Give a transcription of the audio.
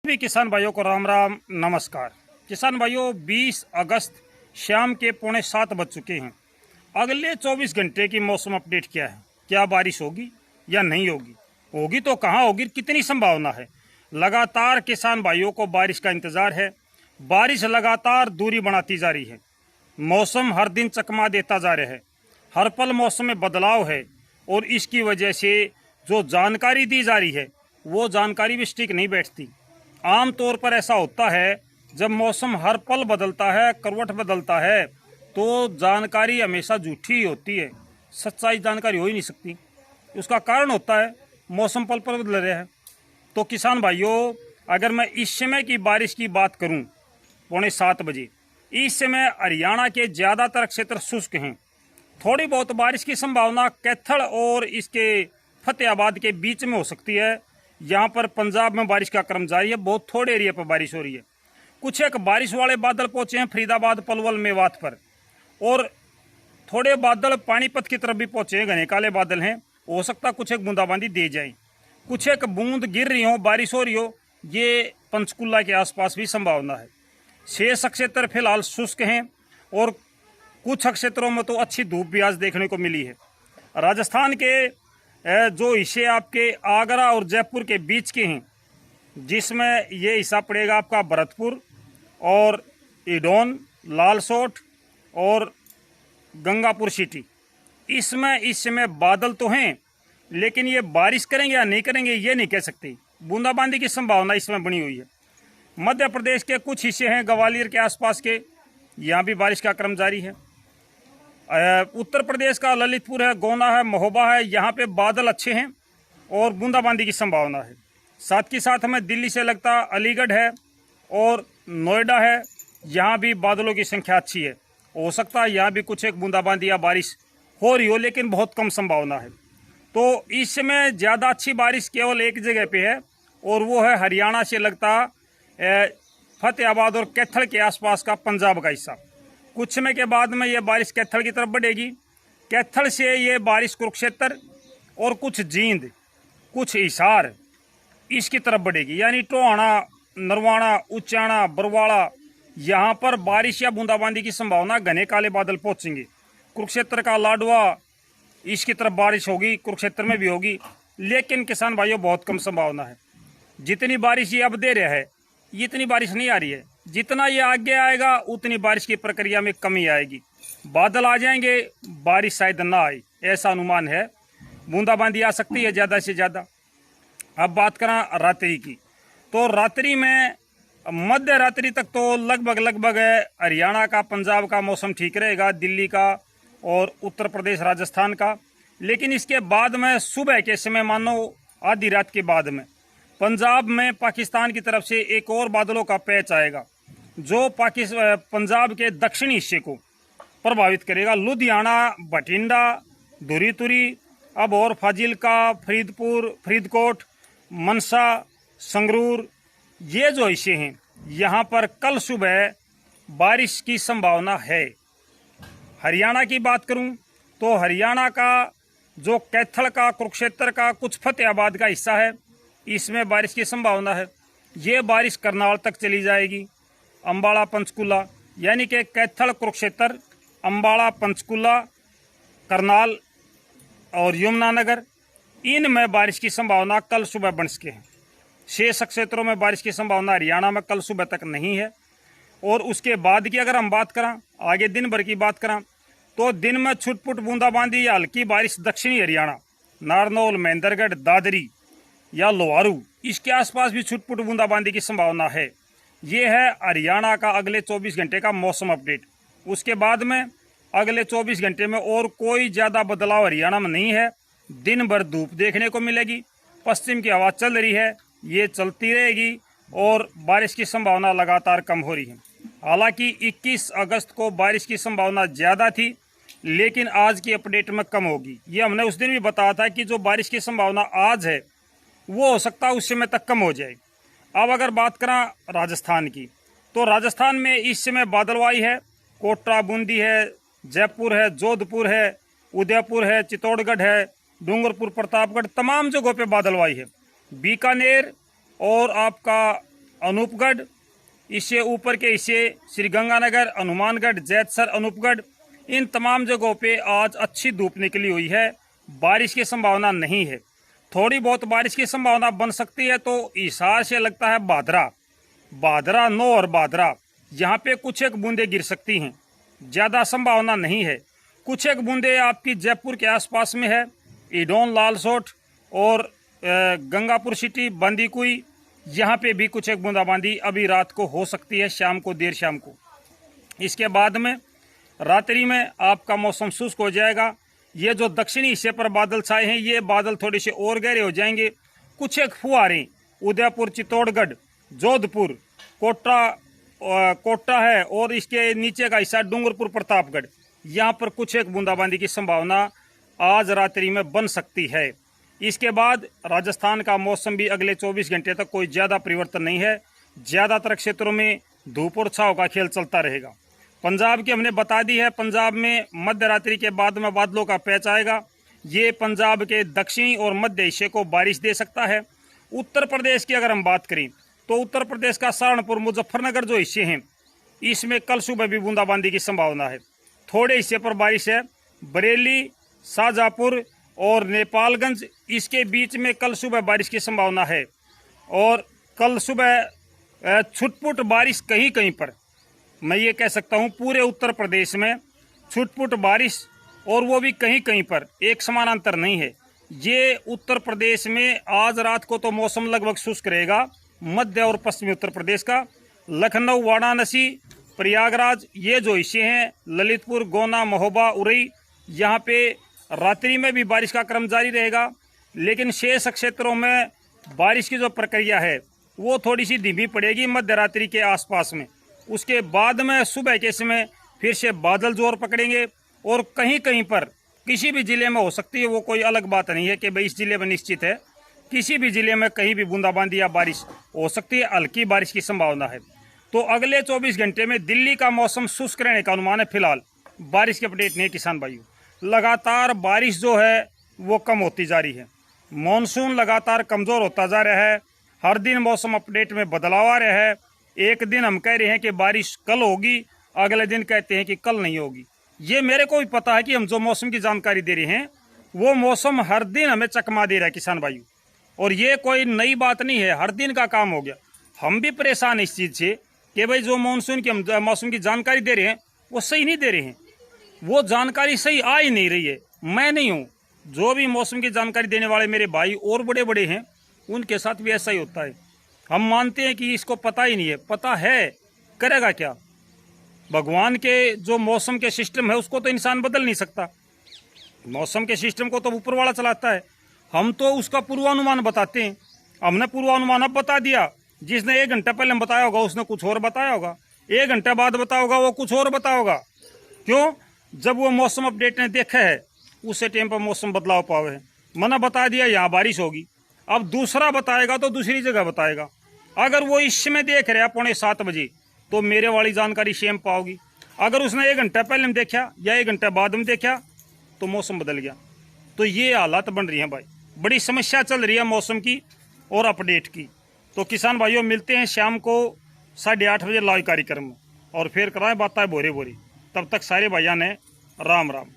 सभी किसान भाइयों को राम राम नमस्कार। किसान भाइयों 20 अगस्त शाम के 6:45 बज चुके हैं। अगले 24 घंटे की मौसम अपडेट क्या है? क्या बारिश होगी या नहीं होगी? होगी तो कहाँ होगी, कितनी संभावना है? लगातार किसान भाइयों को बारिश का इंतजार है। बारिश लगातार दूरी बढ़ाती जा रही है। मौसम हर दिन चकमा देता जा रहा है। हर पल मौसम में बदलाव है और इसकी वजह से जो जानकारी दी जा रही है वो जानकारी भी स्टिक नहीं बैठती। आम तौर पर ऐसा होता है जब मौसम हर पल बदलता है, करवट बदलता है, तो जानकारी हमेशा झूठी ही होती है, सच्चाई जानकारी हो ही नहीं सकती। उसका कारण होता है मौसम पल पल बदल रहा है। तो किसान भाइयों, अगर मैं इस समय की बारिश की बात करूं 6:45 बजे, इस समय हरियाणा के ज़्यादातर क्षेत्र शुष्क हैं। थोड़ी बहुत बारिश की संभावना कैथल और इसके फतेहाबाद के बीच में हो सकती है। यहाँ पर पंजाब में बारिश का क्रम जारी है, बहुत थोड़े एरिया पर बारिश हो रही है। कुछ एक बारिश वाले बादल पहुंचे हैं फरीदाबाद, पलवल, मेवात पर, और थोड़े बादल पानीपत की तरफ भी पहुंचे हैं, घने काले बादल हैं। हो सकता कुछ एक बूंदाबांदी दे जाए, कुछ एक बूंद गिर रही हो, बारिश हो रही हो, ये पंचकुला के आसपास भी संभावना है। शेष क्षेत्र फिलहाल शुष्क हैं और कुछ क्षेत्रों में तो अच्छी धूप भी आज देखने को मिली है। राजस्थान के जो हिस्से आपके आगरा और जयपुर के बीच के हैं, जिसमें ये हिस्सा पड़ेगा आपका भरतपुर और इडोन, लालसोट और गंगापुर सिटी, इसमें इस समय बादल तो हैं, लेकिन ये बारिश करेंगे या नहीं करेंगे ये नहीं कह सकते। बूंदाबांदी की संभावना इसमें बनी हुई है। मध्य प्रदेश के कुछ हिस्से हैं ग्वालियर के आसपास के, यहाँ भी बारिश का क्रम जारी है। उत्तर प्रदेश का ललितपुर है, गोना है, महोबा है, यहाँ पे बादल अच्छे हैं और बूंदाबांदी की संभावना है। साथ ही साथ हमें दिल्ली से लगता अलीगढ़ है और नोएडा है, यहाँ भी बादलों की संख्या अच्छी है। हो सकता है यहाँ भी कुछ एक बूंदाबांदी या बारिश हो रही हो, लेकिन बहुत कम संभावना है। तो इस समय ज़्यादा अच्छी बारिश केवल एक जगह पे है और वो है हरियाणा से लगता फतेहाबाद और कैथल के आसपास का पंजाब का हिस्सा। कुछ समय के बाद में ये बारिश कैथल की तरफ बढ़ेगी। कैथल से ये बारिश कुरुक्षेत्र और कुछ जींद, कुछ हिसार, इसकी तरफ बढ़ेगी, यानी टोहाना, नरवाना, उचाना, बरवाड़ा, यहाँ पर बारिश या बूंदाबांदी की संभावना। घने काले बादल पहुंचेंगे। कुरुक्षेत्र का लाडवा, इसकी तरफ बारिश होगी, कुरुक्षेत्र में भी होगी, लेकिन किसान भाइयों बहुत कम संभावना है। जितनी बारिश ये अब दे रहा है इतनी बारिश नहीं आ रही है। जितना ये आगे आएगा उतनी बारिश की प्रक्रिया में कमी आएगी। बादल आ जाएंगे, बारिश शायद ना आए, ऐसा अनुमान है। बूंदाबांदी आ सकती है ज़्यादा से ज़्यादा। अब बात करें रात्रि की, तो रात्रि में मध्य रात्रि तक तो लगभग हरियाणा का, पंजाब का मौसम ठीक रहेगा, दिल्ली का और उत्तर प्रदेश, राजस्थान का। लेकिन इसके बाद में सुबह के समय, मानो आधी रात के बाद में, पंजाब में पाकिस्तान की तरफ से एक और बादलों का पैच आएगा जो पंजाब के दक्षिणी हिस्से को प्रभावित करेगा। लुधियाना, बठिंडा, धुरी, अब और फाजिल्का, फरीदपुर, फरीदकोट, मनसा, संगरूर, ये जो हिस्से हैं यहाँ पर कल सुबह बारिश की संभावना है। हरियाणा की बात करूं तो हरियाणा का जो कैथल का, कुरुक्षेत्र का, कुछ फतेहाबाद का हिस्सा है, इसमें बारिश की संभावना है। ये बारिश करनाल तक चली जाएगी, अम्बाड़ा, पंचकुला, यानी कि कैथल, कुरुक्षेत्र, अम्बाड़ा, पंचकुला, करनाल और यमुनानगर, इनमें बारिश की संभावना कल सुबह बन सके हैं। शेष क्षेत्रों में बारिश की संभावना हरियाणा में कल सुबह तक नहीं है। और उसके बाद की अगर हम बात करें, आगे दिन भर की बात करें, तो दिन में छुटपुट बूंदाबांदी या हल्की बारिश दक्षिणी हरियाणा, नारनौल, महेंद्रगढ़, दादरी या लोहारू, इसके आसपास भी छुटपुट बूंदाबांदी की संभावना है। ये है हरियाणा का अगले 24 घंटे का मौसम अपडेट। उसके बाद में अगले 24 घंटे में और कोई ज़्यादा बदलाव हरियाणा में नहीं है। दिन भर धूप देखने को मिलेगी, पश्चिम की हवा चल रही है, ये चलती रहेगी और बारिश की संभावना लगातार कम हो रही है। हालांकि 21 अगस्त को बारिश की संभावना ज़्यादा थी, लेकिन आज की अपडेट में कम होगी। ये हमने उस दिन भी बताया था कि जो बारिश की संभावना आज है वो हो सकता है उस समय तक कम हो जाए। अब अगर बात करें राजस्थान की, तो राजस्थान में इस समय बादलवाई है। कोटा, बूंदी है, जयपुर है, जोधपुर है, उदयपुर है, चित्तौड़गढ़ है, डूंगरपुर, प्रतापगढ़, तमाम जगहों पे बादलवाई है। बीकानेर और आपका अनूपगढ़, इससे ऊपर के हिस्से श्रीगंगानगर, हनुमानगढ़, जैतसर, अनूपगढ़, इन तमाम जगहों पे आज अच्छी धूप निकली हुई है। बारिश की संभावना नहीं है। थोड़ी बहुत बारिश की संभावना बन सकती है। तो हिसार से लगता है बादरा 9 और बादरा, यहाँ पे कुछ एक बूंदे गिर सकती हैं। ज़्यादा संभावना नहीं है। कुछ एक बूंदे आपकी जयपुर के आसपास में है, ईडोन, लालसोट और गंगापुर सिटी, बांदीकुई, यहाँ पे भी कुछ एक बूंदाबांदी अभी रात को हो सकती है, शाम को, देर शाम को। इसके बाद में रात्रि में आपका मौसम शुष्क हो जाएगा। ये जो दक्षिणी हिस्से पर बादल छाए हैं, ये बादल थोड़े से और गहरे हो जाएंगे। कुछ एक फुहारें उदयपुर, चित्तौड़गढ़, जोधपुर, कोटा है और इसके नीचे का हिस्सा डूंगरपुर, प्रतापगढ़, यहाँ पर कुछ एक बूंदाबांदी की संभावना आज रात्रि में बन सकती है। इसके बाद राजस्थान का मौसम भी अगले 24 घंटे तक कोई ज़्यादा परिवर्तन नहीं है। ज़्यादातर क्षेत्रों में धूप और छांव का खेल चलता रहेगा। पंजाब की हमने बता दी है, पंजाब में मध्य रात्रि के बाद में बादलों का पैच आएगा। ये पंजाब के दक्षिणी और मध्य हिस्से को बारिश दे सकता है। उत्तर प्रदेश की अगर हम बात करें तो उत्तर प्रदेश का सहारनपुर, मुजफ्फरनगर जो हिस्से हैं, इसमें कल सुबह भी बूंदाबांदी की संभावना है। थोड़े हिस्से पर बारिश है। बरेली, शाहजहाँपुर और नेपालगंज, इसके बीच में कल सुबह बारिश की संभावना है। और कल सुबह छुटपुट बारिश कहीं कहीं पर, मैं ये कह सकता हूँ पूरे उत्तर प्रदेश में छुटपुट बारिश, और वो भी कहीं कहीं पर, एक समानांतर नहीं है। ये उत्तर प्रदेश में आज रात को तो मौसम लगभग शुष्क रहेगा। मध्य और पश्चिमी उत्तर प्रदेश का लखनऊ, वाराणसी, प्रयागराज, ये जो हिस्से हैं, ललितपुर, गोना, महोबा, उरई, यहाँ पे रात्रि में भी बारिश का क्रम जारी रहेगा। लेकिन शेष क्षेत्रों में बारिश की जो प्रक्रिया है वो थोड़ी सी धीमी पड़ेगी मध्य रात्रि के आसपास में। उसके बाद में सुबह के समय फिर से बादल जोर पकड़ेंगे और कहीं कहीं पर किसी भी जिले में हो सकती है। वो कोई अलग बात नहीं है कि भाई इस जिले में निश्चित है। किसी भी जिले में कहीं भी बूंदाबांदी या बारिश हो सकती है। हल्की बारिश की संभावना है। तो अगले 24 घंटे में दिल्ली का मौसम शुष्क रहने का अनुमान है। फिलहाल बारिश की अपडेट नहीं किसान भाइयों। लगातार बारिश जो है वो कम होती जा रही है। मॉनसून लगातार कमज़ोर होता जा रहा है। हर दिन मौसम अपडेट में बदलाव आ रहा है। एक दिन हम कह रहे हैं कि बारिश कल होगी, अगले दिन कहते हैं कि कल नहीं होगी। ये मेरे को भी पता है कि हम जो मौसम की जानकारी दे रहे हैं वो मौसम हर दिन हमें चकमा दे रहा है किसान भाइयों। और ये कोई नई बात नहीं है, हर दिन का काम हो गया। हम भी परेशान हैं इस चीज़ से कि भाई जो मानसून की हम मौसम की जानकारी दे रहे हैं वो सही नहीं दे रहे हैं। वो जानकारी सही आ ही नहीं रही है। मैं नहीं हूँ, जो भी मौसम की जानकारी देने वाले मेरे भाई और बड़े बड़े हैं उनके साथ भी ऐसा ही होता है। हम मानते हैं कि इसको पता ही नहीं है। पता है, करेगा क्या? भगवान के जो मौसम के सिस्टम है उसको तो इंसान बदल नहीं सकता। मौसम के सिस्टम को तो ऊपर वाला चलाता है। हम तो उसका पूर्वानुमान बताते हैं। हमने पूर्वानुमान अब बता दिया। जिसने 1 घंटा पहले बताया होगा उसने कुछ और बताया होगा, 1 घंटा बाद बताया होगा वो कुछ और बताया होगा। क्यों? जब वो मौसम अपडेट ने देखा है उसी टाइम पर मौसम बदलाव पावे है। मैंने बता दिया यहाँ बारिश होगी, अब दूसरा बताएगा तो दूसरी जगह बताएगा। अगर वो इस समय देख रहा 7:15 बजे तो मेरे वाली जानकारी सेम पाओगी। अगर उसने 1 घंटा पहले में देखा या 1 घंटा बाद में देखा तो मौसम बदल गया। तो ये हालात बन रही हैं भाई, बड़ी समस्या चल रही है मौसम की और अपडेट की। तो किसान भाइयों मिलते हैं शाम को 8:30 बजे लाइव कार्यक्रम में और फिर कराएं बातें भोरे भोरे। तब तक सारे भाइयों ने राम राम।